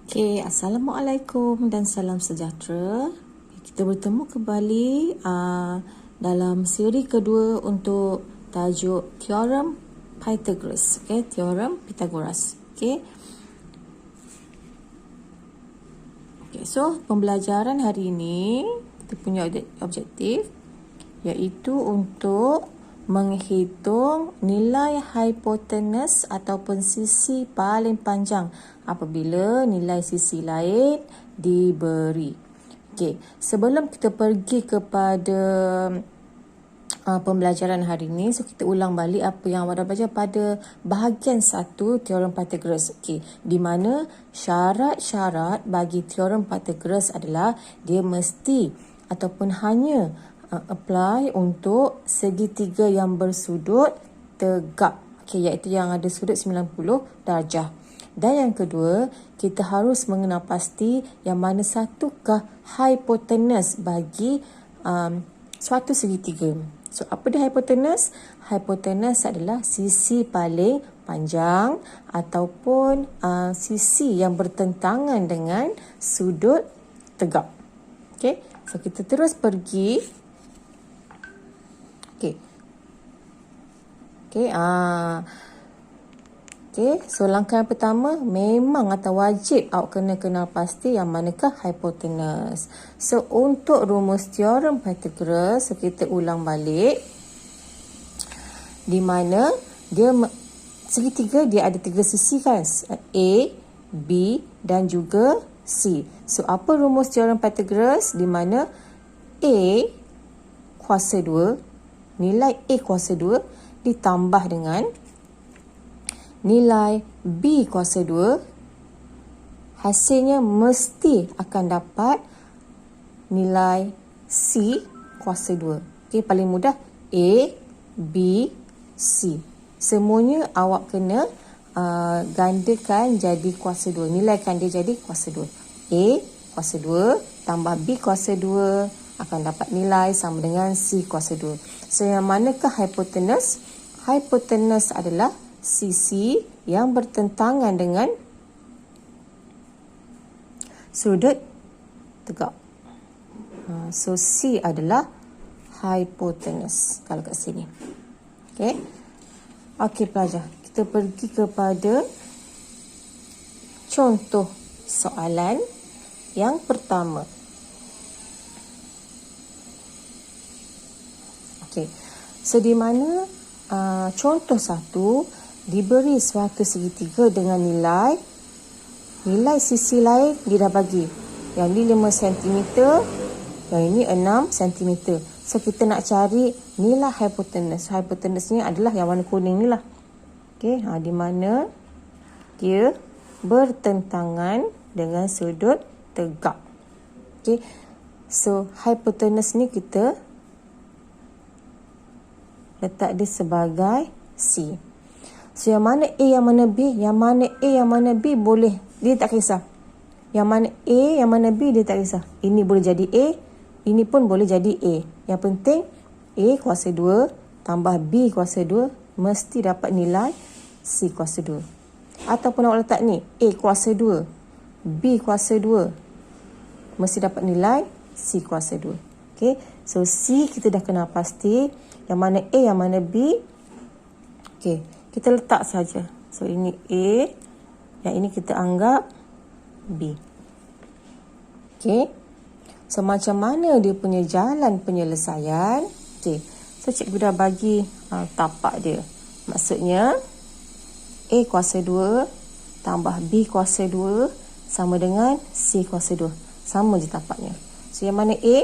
Okay, Assalamualaikum dan salam sejahtera. Kita bertemu kembali dalam siri kedua untuk tajuk Teorem Pythagoras. Okay, Teorem Pythagoras. Okay. Okay, so pembelajaran hari ini kita punya objektif iaitu untuk menghitung nilai hipotenus ataupun sisi paling panjang apabila nilai sisi lain diberi. Okey, sebelum kita pergi kepada pembelajaran hari ini, so kita ulang balik apa yang awak dah belajar pada bahagian 1 teorem Pythagoras. Okey, di mana syarat-syarat bagi teorem Pythagoras adalah dia mesti ataupun hanya apply untuk segitiga yang bersudut tegak. Okey, iaitu yang ada sudut 90 darjah. Dan yang kedua, kita harus mengenal pasti yang mana satukah hipotenus bagi suatu segitiga. So, apa dia hipotenus? Hipotenus adalah sisi paling panjang ataupun sisi yang bertentangan dengan sudut tegak. Okey, so kita terus pergi. Okey, so langkah yang pertama memang atau wajib awak kena kenal pasti yang manakah hipotenus. So untuk rumus teorem Pythagoras, so kita ulang balik. Di mana dia segitiga dia ada 3 sisi kan? A, B dan juga C. So apa rumus teorem Pythagoras? Di mana A kuasa 2, nilai A kuasa 2 ditambah dengan nilai B kuasa 2, hasilnya mesti akan dapat nilai C kuasa 2. Okey, paling mudah A, B, C. Semuanya awak kena gandakan jadi kuasa 2. Nilaikan dia jadi kuasa 2. A kuasa 2 tambah B kuasa 2 akan dapat nilai sama dengan C kuasa 2. So, yang manakah hipotenus? Hipotenus adalah sisi yang bertentangan dengan sudut tegak. So, C adalah hipotenus kalau kat sini. Okey. Okey pelajar, kita pergi kepada contoh soalan yang pertama. Okey. So, di mana contoh 1 diberi suatu segitiga dengan nilai sisi lain dia dah bagi. Yang ni 5 cm, yang ini 6 cm. So kita nak cari nilai hipotenus. Hipotenusnya adalah yang warna kuning ni lah. Okey, di mana dia bertentangan dengan sudut tegak. Okey. So hipotenus ni kita letak dia sebagai C. So, yang mana A, yang mana B? Yang mana A, yang mana B boleh. Dia tak kisah. Yang mana A, yang mana B, dia tak kisah. Ini boleh jadi A. Ini pun boleh jadi A. Yang penting, A kuasa 2 tambah B kuasa 2 mesti dapat nilai C kuasa 2. Ataupun awak letak ni, A kuasa 2, B kuasa 2 mesti dapat nilai C kuasa 2. Okay. So, C kita dah kenal pasti. Yang mana A, yang mana B. Okay. Kita letak saja. So, ini A. Yang ini kita anggap B. Okay. So, macam mana dia punya jalan penyelesaian? Okay. So, cikgu dah bagi tapak dia. Maksudnya, A kuasa 2 tambah B kuasa 2 sama dengan C kuasa 2. Sama je tapaknya. So, yang mana A?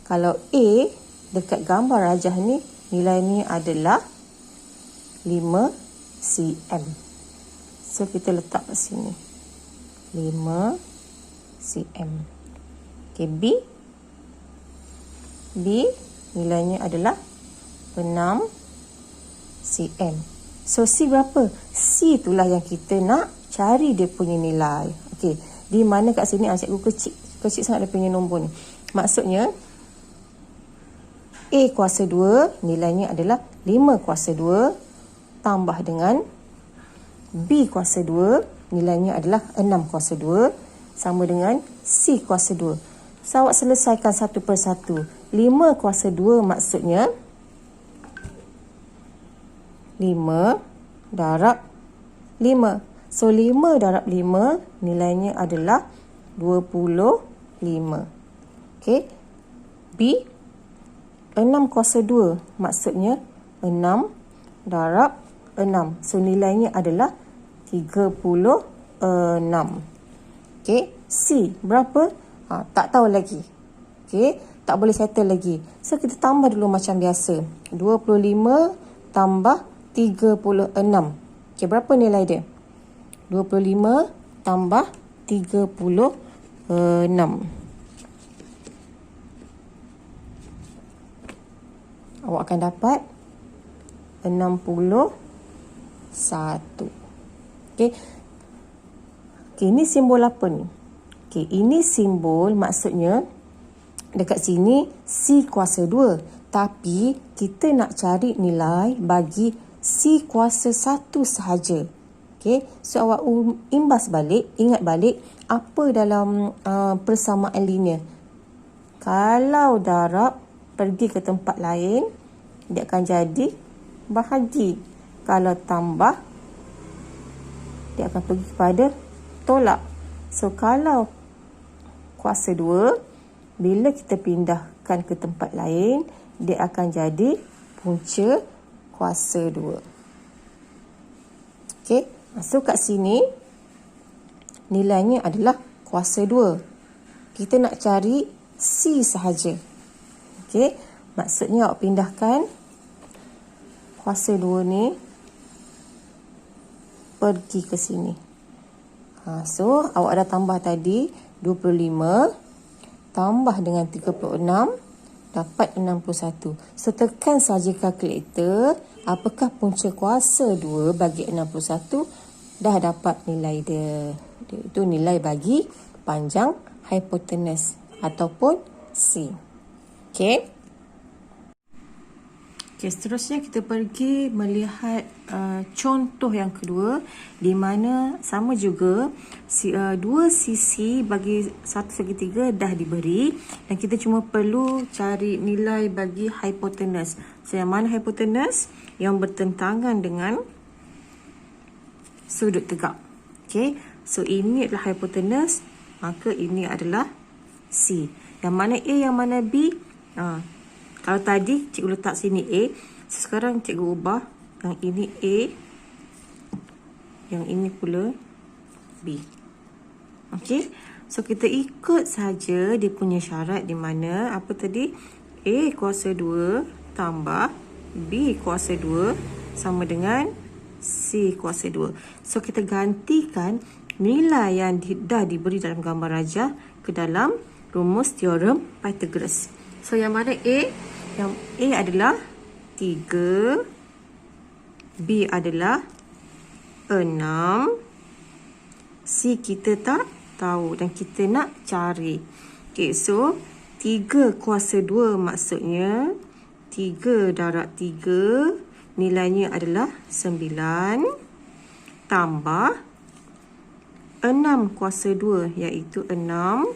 Kalau A dekat gambar rajah ni, nilai ni adalah 5 cm. So, kita letak kat sini. 5 cm. Okay, B. B nilainya adalah 6 cm. So, C berapa? C itulah yang kita nak cari dia punya nilai. Okay, di mana kat sini cikgu kecil sangat dia punya nombor ni. Maksudnya, A kuasa 2 nilainya adalah 5 kuasa 2 tambah dengan B kuasa 2 nilainya adalah 6 kuasa 2 sama dengan C kuasa 2. So, awak selesaikan satu persatu. 5 kuasa 2 maksudnya 5 darab 5. So, 5 darab 5 nilainya adalah 25. Okey. B, 6 kuasa 2 maksudnya 6 darab 6. So, nilainya adalah 36. Okey. C, berapa? Tak tahu lagi. Okey. Tak boleh settle lagi. So, kita tambah dulu macam biasa. 25 tambah 36. Okey, berapa nilai dia? 25 tambah 36. Awak akan dapat 61. Okey. Okey, ini simbol apa ni? Okey, ini simbol maksudnya dekat sini C kuasa 2. Tapi kita nak cari nilai bagi C kuasa 1 sahaja. Okey, so awak imbas balik, ingat balik apa dalam persamaan linear. Kalau darab pergi ke tempat lain, dia akan jadi bahagi. Kalau tambah, dia akan pergi kepada tolak. So, kalau kuasa 2, bila kita pindahkan ke tempat lain, dia akan jadi punca kuasa 2. Okey, so kat sini, nilainya adalah kuasa 2. Kita nak cari C sahaja. Okey, maksudnya awak pindahkan kuasa 2 ni pergi ke sini. So, awak dah tambah tadi 25 tambah dengan 36 dapat 61. So, tekan saja kalkulator. Apakah punca kuasa 2 bagi 61? Dah dapat nilai dia. Itu nilai bagi panjang hipotenus ataupun C. Okey. Okey, seterusnya kita pergi melihat contoh yang kedua di mana sama juga dua sisi bagi 1/3 dah diberi dan kita cuma perlu cari nilai bagi hipotenus. So, yang mana hipotenus? Yang bertentangan dengan sudut tegak. Okey, so ini adalah hipotenus, maka ini adalah C. Yang mana A, yang mana B? Kalau tadi cikgu letak sini A, sekarang cikgu ubah yang ini A, yang ini pula B. Okey, so kita ikut saja dia punya syarat di mana apa tadi? A kuasa 2 tambah B kuasa 2 sama dengan C kuasa 2. So, kita gantikan nilai yang dah diberi dalam gambar rajah ke dalam rumus teorem Pythagoras. So, yang mana A? Yang A adalah 3, B adalah 6, C kita tak tahu dan kita nak cari. Okay, so 3 kuasa 2 maksudnya 3 darab 3 nilainya adalah 9 tambah 6 kuasa 2 iaitu 6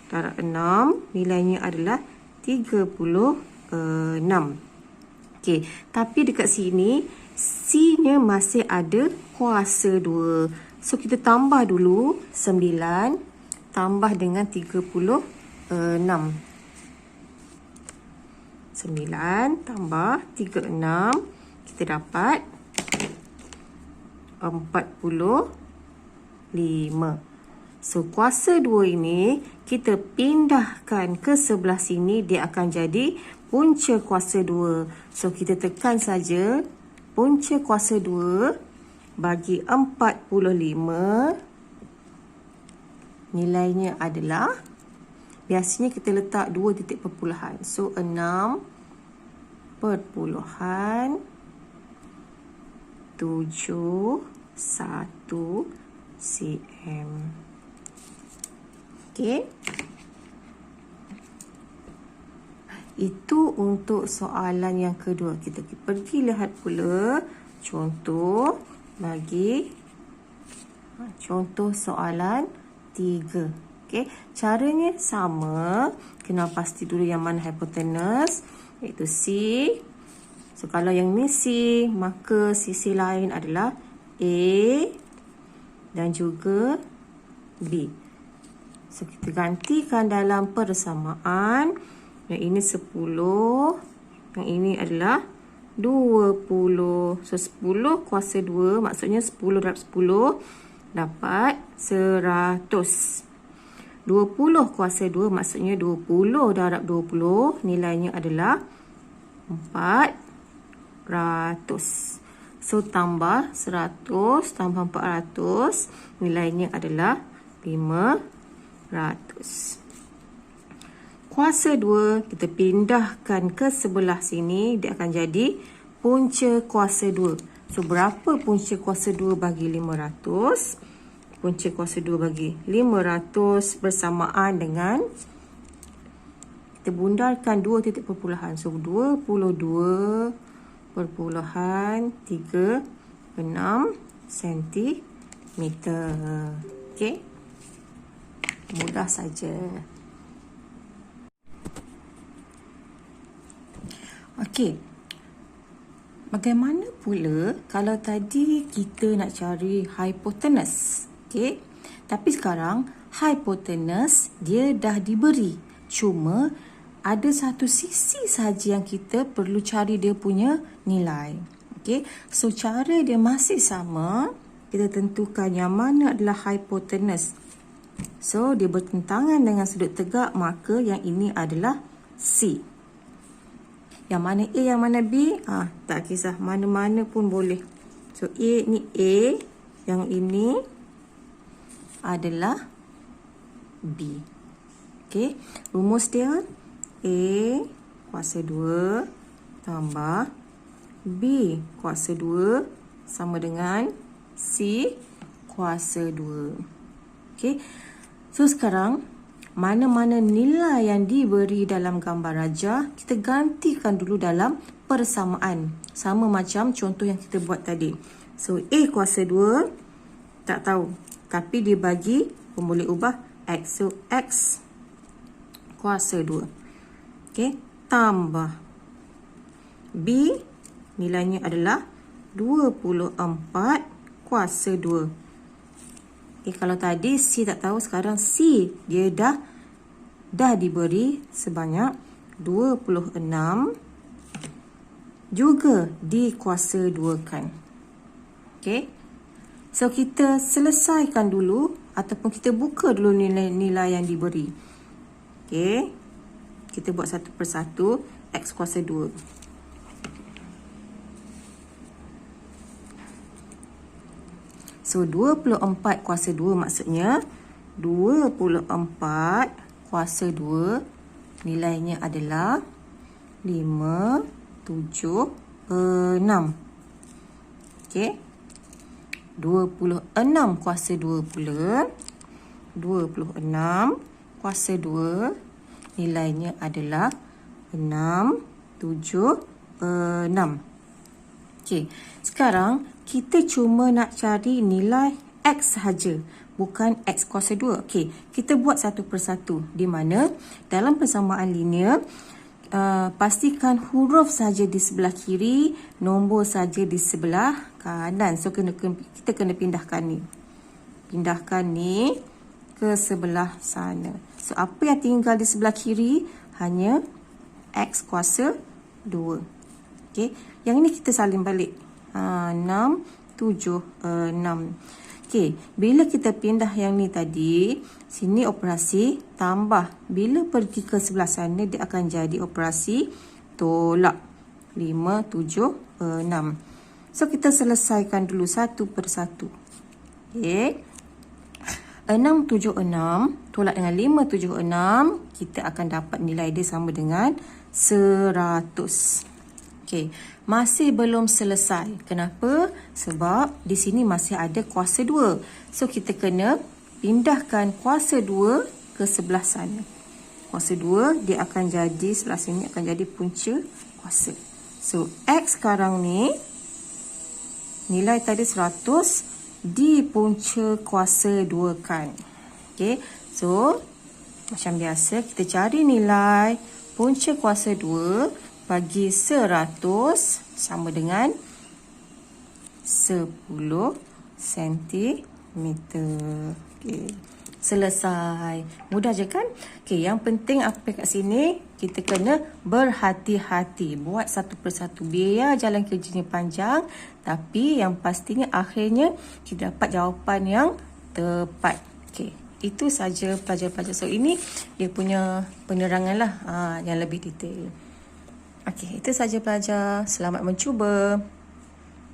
darab 6 nilainya adalah 36. Okey, tapi dekat sini C-nya masih ada kuasa 2. So, kita tambah dulu 9 tambah dengan 36. 9 tambah 36, kita dapat 45. So, kuasa 2 ini kita pindahkan ke sebelah sini, dia akan jadi punca kuasa 2. So, kita tekan saja punca kuasa 2 bagi 45. Nilainya adalah, biasanya kita letak 2 titik perpuluhan. So, 6.71 cm. Okey. Itu untuk soalan yang kedua. Kita pergi lihat pula contoh soalan 3. Okey, caranya sama. Kena pasti dulu yang mana hypotenuse, iaitu C. So, kalau yang ni C, maka sisi lain adalah A dan juga B. So, kita gantikan dalam persamaan. Yang ini 10. Yang ini adalah 20. So, 10 kuasa 2, maksudnya 10 darab 10 dapat 100. 20 kuasa 2, maksudnya 20 darab 20, nilainya adalah 400. So, tambah 100 tambah 400, nilainya adalah 500. Kuasa 2, kita pindahkan ke sebelah sini, dia akan jadi punca kuasa 2. So, berapa punca kuasa 2 bagi 500? Punca kuasa 2 bagi 500 bersamaan dengan, kita bundarkan 2 titik perpuluhan. So, 22.36 cm. Okey. Mudah saja. Okey. Bagaimana pula kalau tadi kita nak cari hypotenuse? Okey. Tapi sekarang hypotenuse dia dah diberi. Cuma ada satu sisi saja yang kita perlu cari dia punya nilai. Okey. So, cara dia masih sama. Kita tentukan yang mana adalah hypotenuse. So, dia bertentangan dengan sudut tegak, maka yang ini adalah C. Yang mana A, yang mana B? Tak kisah, mana-mana pun boleh. So, A ni A, yang ini adalah B. Okey, rumus dia A kuasa 2 tambah B kuasa 2 sama dengan C kuasa 2. Okey, so sekarang mana-mana nilai yang diberi dalam gambar rajah, kita gantikan dulu dalam persamaan. Sama macam contoh yang kita buat tadi. So, A kuasa 2, tak tahu. Tapi dia bagi, pun boleh ubah X. So, X kuasa 2. Okey, tambah B, nilainya adalah 24 kuasa 2. Okay, kalau tadi C tak tahu, sekarang C dia dah diberi sebanyak 26 juga dikuasa 2 kan. Okey. So, kita selesaikan dulu ataupun kita buka dulu nilai-nilai yang diberi. Okey. Kita buat satu persatu. X kuasa 2. So, 24 kuasa 2 maksudnya 24 kuasa 2 nilainya adalah 576. Okey. 26 kuasa 2 pula. 26 kuasa 2 nilainya adalah 676. Okey. Sekarang kita cuma nak cari nilai X sahaja, bukan X kuasa 2. Okey, kita buat satu persatu. Di mana dalam persamaan linear, pastikan huruf saja di sebelah kiri, nombor saja di sebelah kanan. So, kita kena pindahkan ni. Pindahkan ni ke sebelah sana. So, apa yang tinggal di sebelah kiri? Hanya X kuasa 2. Okey, yang ini kita salin balik. 6, 7, 6. Okey, bila kita pindah yang ni tadi, sini operasi tambah. Bila pergi ke sebelah sana, dia akan jadi operasi tolak. 5, 7, 6. So, kita selesaikan dulu satu persatu. Okey. 6, 7, 6 tolak dengan 5, 7, 6, kita akan dapat nilai dia sama dengan 100. Okey, masih belum selesai. Kenapa? Sebab di sini masih ada kuasa 2. So, kita kena pindahkan kuasa 2 ke sebelah sana. Kuasa 2 dia akan jadi, sebelah sini akan jadi punca kuasa. So, X sekarang ni, nilai tadi 100 di punca kuasa 2 kan. Okey, So, macam biasa kita cari nilai punca kuasa 2 bagi 100 sama dengan 10 sentimeter. Okey. Selesai. Mudah je kan? Okey, yang penting apa kat sini? Kita kena berhati-hati. Buat satu persatu. Biar jalan kerjanya panjang. Tapi yang pastinya akhirnya kita dapat jawapan yang tepat. Okey. Itu saja pelajar-pelajar. So, ini dia punya penerangan lah yang lebih detail. Okey, itu saja pelajar. Selamat mencuba.